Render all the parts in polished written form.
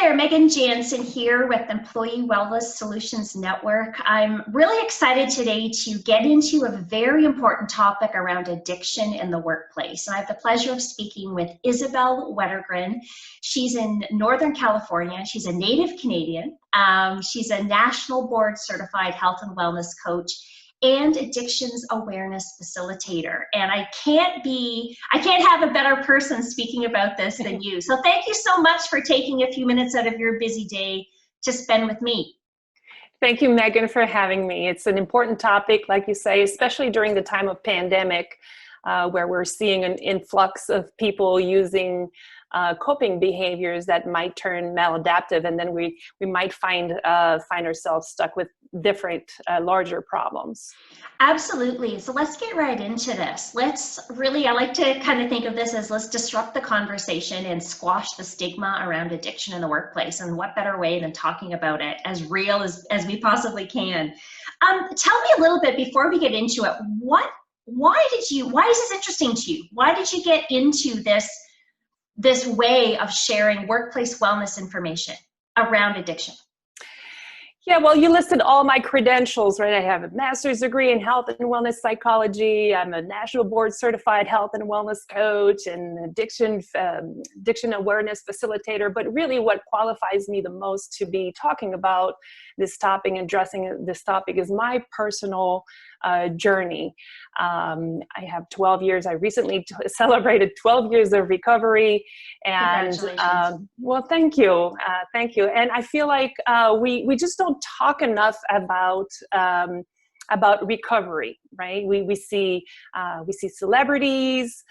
there, Megan Jansen here with Employee Wellness Solutions Network. I'm really excited today to get into a very important topic around addiction in the workplace. And I have the pleasure of speaking with Isabelle Wettergren. She's in Northern California. She's a native Canadian. She's a national board certified health and wellness coach and addictions awareness facilitator. And I can't have a better person speaking about this than you. So thank you so much for taking a few minutes out of your busy day to spend with me. Thank you, Megan, for having me. It's an important topic, like you say, especially during the time of pandemic, where we're seeing an influx of people using coping behaviors that might turn maladaptive, and then we might find ourselves stuck with different larger problems. Absolutely. So let's get right into this. I like to kind of think of this as let's disrupt the conversation and squash the stigma around addiction in the workplace. And what better way than talking about it as real as we possibly can. Tell me a little bit before we get into it, why is this interesting to you? Why did you get into this way of sharing workplace wellness information around addiction? Yeah, well, you listed all my credentials, right? I have a master's degree in health and wellness psychology. I'm a national board certified health and wellness coach and addiction awareness facilitator. But really what qualifies me the most to be talking about this topic and addressing this topic is my personal journey. I have 12 years. I recently celebrated 12 years of recovery, and well, thank you. And I feel like we just don't talk enough about recovery, right? We see celebrities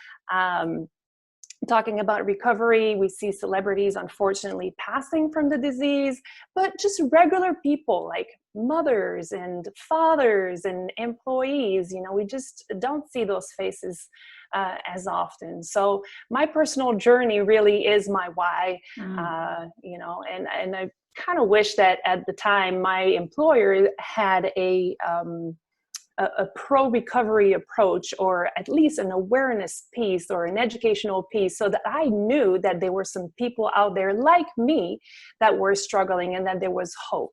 talking about recovery. We see celebrities, unfortunately, passing from the disease, but just regular people like mothers and fathers and employees, we just don't see those faces as often. So my personal journey really is my why, and I kind of wish that at the time my employer had a pro-recovery approach, or at least an awareness piece or an educational piece, so that I knew that there were some people out there like me that were struggling and that there was hope.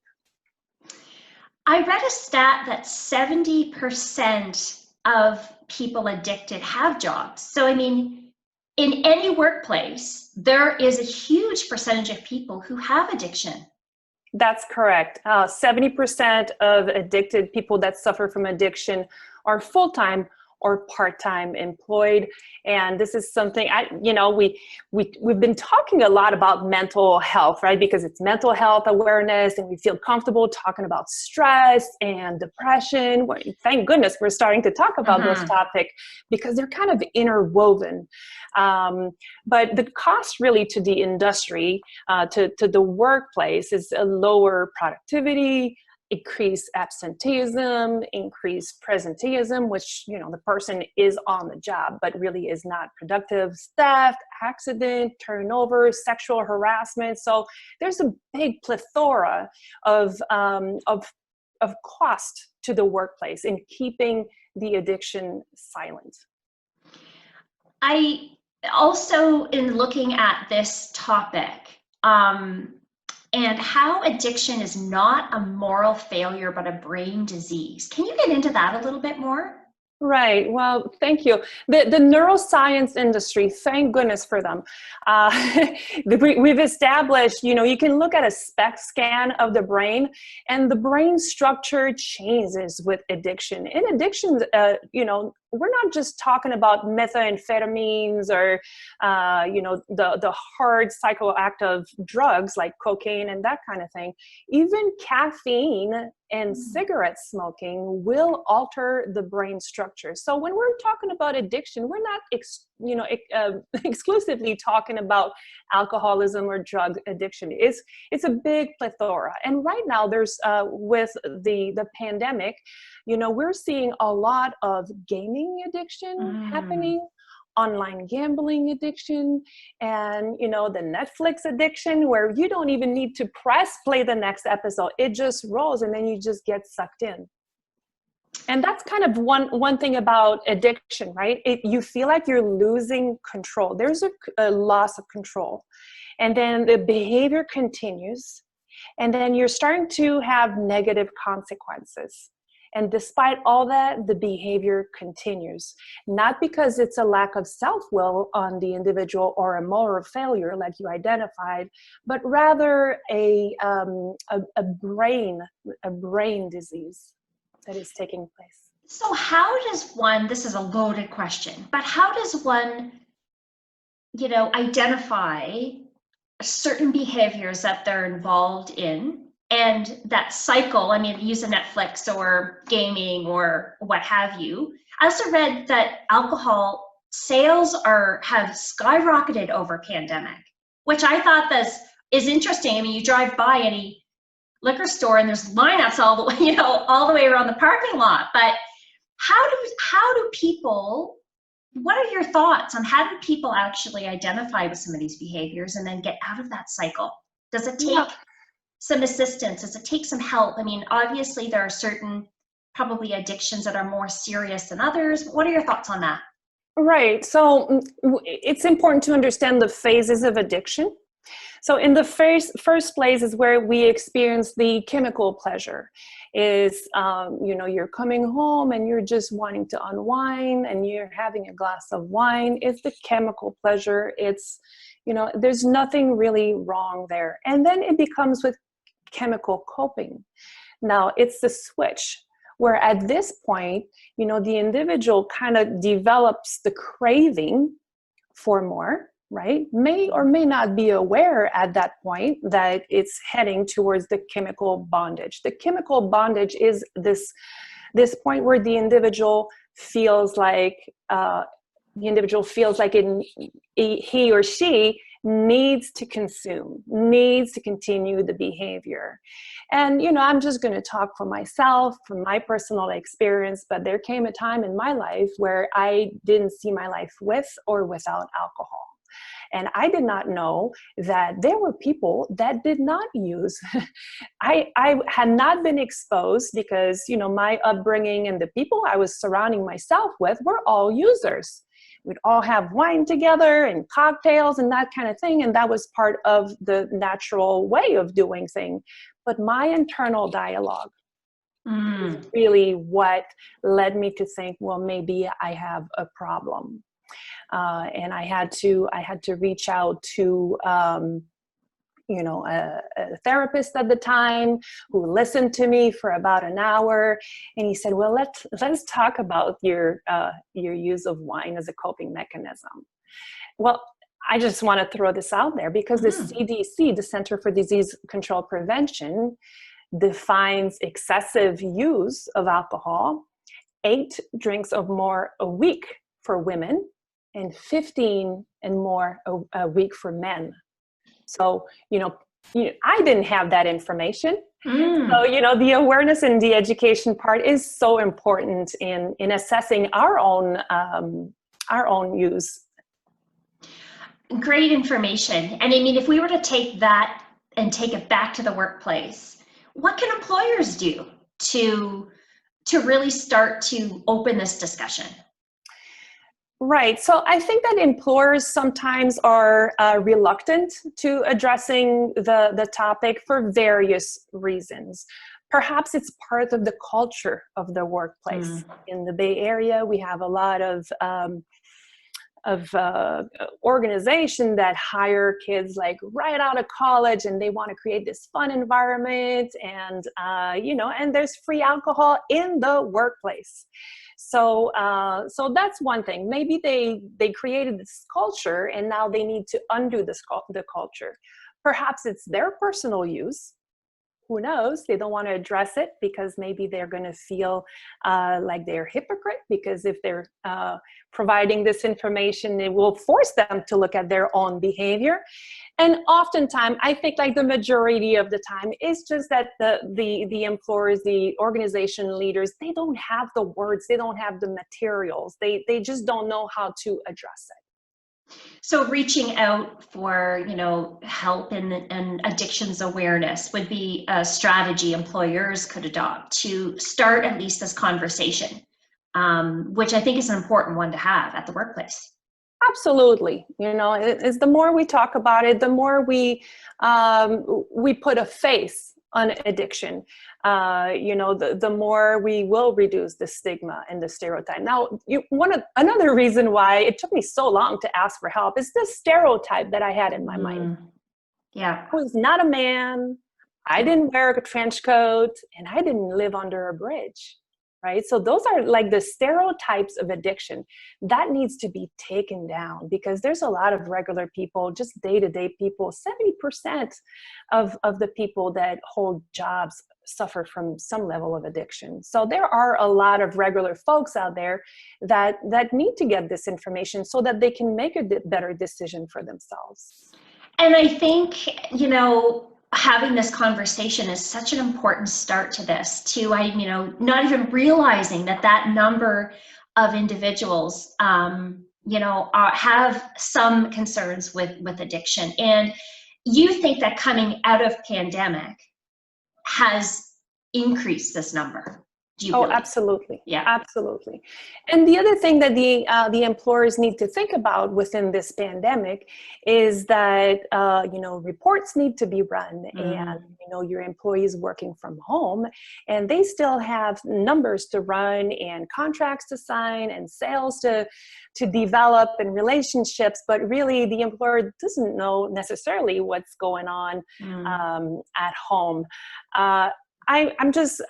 I read a stat that 70% of people addicted have jobs. So, I mean, in any workplace, there is a huge percentage of people who have addiction. That's correct. 70% of addicted people that suffer from addiction are full-time or part-time employed. And this is something we've been talking a lot about mental health, right? Because it's mental health awareness, and we feel comfortable talking about stress and depression. Well, thank goodness we're starting to talk about those topics, because they're kind of interwoven. But the cost really to the industry, to the workplace, is a lower productivity, increased absenteeism, increased presenteeism, which, the person is on the job, but really is not productive, theft, accident, turnover, sexual harassment. So there's a big plethora of cost to the workplace in keeping the addiction silent. I also, in looking at this topic, and how addiction is not a moral failure, but a brain disease. Can you get into that a little bit more? Right. Well, thank you. The neuroscience industry, thank goodness for them. We've established, you can look at a SPECT scan of the brain, and the brain structure changes with addiction. In addiction, we're not just talking about methamphetamines or, the hard psychoactive drugs like cocaine and that kind of thing. Even caffeine and cigarette smoking will alter the brain structure. So when we're talking about addiction, we're not, exclusively talking about alcoholism or drug addiction. It's a big plethora. And right now there's, with the pandemic, we're seeing a lot of gaming addiction happening, online gambling addiction, and the Netflix addiction, where you don't even need to press play the next episode. It just rolls, and then you just get sucked in. And that's kind of one thing about addiction, right? You feel like you're losing control. There's a loss of control. and then the behavior continues, and then you're starting to have negative consequences. And despite all that, the behavior continues. Not because it's a lack of self-will on the individual or a moral failure like you identified, but rather a brain disease that is taking place. So how does one, this is a loaded question, but how does one, identify certain behaviors that they're involved in, and that cycle? I mean, use a Netflix or gaming or what have you. I also read that alcohol sales have skyrocketed over pandemic, which I thought is interesting. I mean, you drive by any liquor store and there's lineups all the way, all the way around the parking lot. But how do people, what are your thoughts on how do people actually identify with some of these behaviors and then get out of that cycle? Does it take some assistance? Does it take some help? I mean, obviously there are certain probably addictions that are more serious than others. What are your thoughts on that? Right. So it's important to understand the phases of addiction. So in the first place is where we experience the chemical pleasure. Is you're coming home and you're just wanting to unwind and you're having a glass of wine. It's the chemical pleasure. It's, there's nothing really wrong there. And then it becomes with chemical coping. Now it's the switch where at this point, the individual kind of develops the craving for more, right? May or may not be aware at that point that it's heading towards the chemical bondage. The chemical bondage is this point where the individual feels like he or she needs to consume, needs to continue the behavior. And, I'm just going to talk for myself, from my personal experience, but there came a time in my life where I didn't see my life with or without alcohol. And I did not know that there were people that did not use. I had not been exposed because, my upbringing and the people I was surrounding myself with were all users. We'd all have wine together and cocktails and that kind of thing. And that was part of the natural way of doing things. But my internal dialogue is really what led me to think, well, maybe I have a problem. And I had to reach out to, a therapist at the time who listened to me for about an hour, and he said, "Well, let's talk about your use of wine as a coping mechanism." Well, I just want to throw this out there because the CDC, the Center for Disease Control Prevention, defines excessive use of alcohol 8 drinks or more a week for women and 15 and more a week for men. So, I didn't have that information. So, the awareness and the education part is so important in assessing our own use. Great information. And I mean, if we were to take that and take it back to the workplace, what can employers do to really start to open this discussion? Right. So I think that employers sometimes are reluctant to addressing the topic for various reasons. Perhaps it's part of the culture of the workplace. In the Bay Area, we have a lot of organization that hire kids like right out of college, and they want to create this fun environment, and and there's free alcohol in the workplace. So that's one thing. Maybe they created this culture and now they need to undo the culture. Perhaps it's their personal use. Who knows? They don't want to address it because maybe they're going to feel like they're hypocrite, because if they're providing this information, it will force them to look at their own behavior. And oftentimes, I think like the majority of the time, it's just that the employers, the organization leaders, they don't have the words, they don't have the materials, they just don't know how to address it. So reaching out for, help and addictions awareness would be a strategy employers could adopt to start at least this conversation, which I think is an important one to have at the workplace. Absolutely. You know, it's the more we talk about it, the more we put a face on addiction. You know, the more we will reduce the stigma and the stereotype. Now, another reason why it took me so long to ask for help is the stereotype that I had in my mind. Yeah. I was not a man. I didn't wear a trench coat, and I didn't live under a bridge. Right? So those are like the stereotypes of addiction that needs to be taken down, because there's a lot of regular people, just day-to-day people. 70% of the people that hold jobs suffer from some level of addiction. So there are a lot of regular folks out there that need to get this information so that they can make a better decision for themselves. And I think, you know, having this conversation is such an important start to this too. You know, not even realizing that number of individuals, you know, have some concerns with addiction. And you think that coming out of pandemic has increased this number? Do you believe? Absolutely. Yeah. Absolutely. And the other thing that the employers need to think about within this pandemic is that, you know, reports need to be run, and, you know, your employees working from home, and they still have numbers to run and contracts to sign and sales to develop and relationships, but really the employer doesn't know necessarily what's going on at home. I'm just,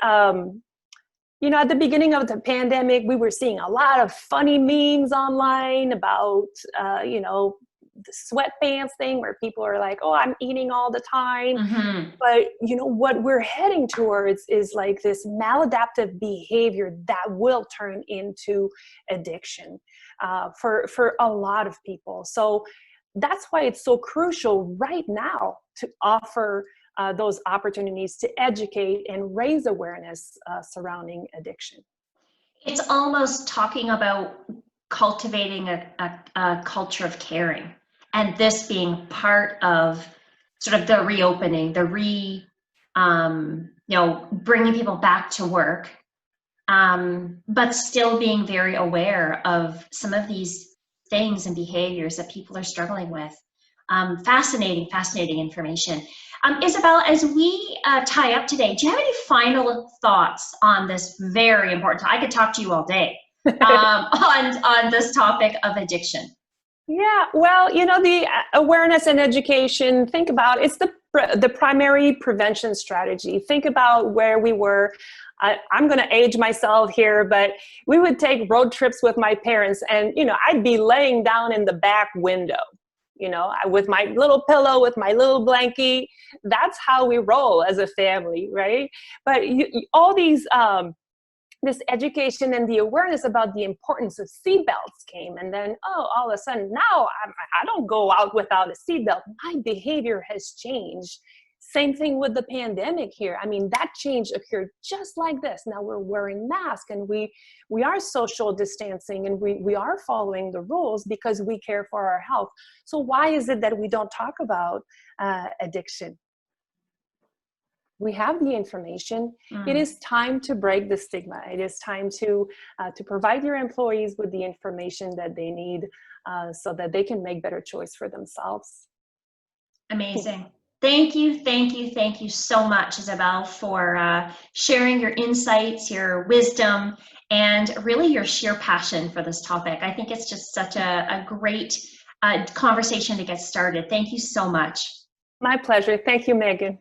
you know, at the beginning of the pandemic, we were seeing a lot of funny memes online about, you know, the sweatpants thing where people are like, oh, I'm eating all the time. But, you know, what we're heading towards is like this maladaptive behavior that will turn into addiction for a lot of people. So that's why it's so crucial right now to offer those opportunities to educate and raise awareness surrounding addiction. It's almost talking about cultivating a culture of caring, and this being part of sort of the reopening, you know, bringing people back to work, but still being very aware of some of these things and behaviors that people are struggling with. Fascinating information. Isabelle, as we tie up today, do you have any final thoughts on this very important topic? I could talk to you all day on this topic of addiction. Yeah, well, you know, the awareness and education, think about it's the primary prevention strategy. Think about where we were. I'm going to age myself here, but we would take road trips with my parents, and, you know, I'd be laying down in the back window, you know, with my little pillow, with my little blankie. That's how we roll as a family, right? But all these, this education and the awareness about the importance of seatbelts came, and then, oh, all of a sudden now I don't go out without a seatbelt. My behavior has changed. Same thing with the pandemic here. I mean, that change occurred just like this. Now we're wearing masks, and we are social distancing, and we are following the rules because we care for our health. So why is it that we don't talk about addiction? We have the information. It is time to break the stigma. It is time to provide your employees with the information that they need so that they can make better choice for themselves. Amazing. Thank you so much, Isabelle, for sharing your insights, your wisdom, and really your sheer passion for this topic. I think it's just such a great conversation to get started. Thank you so much. My pleasure. Thank you, Megan.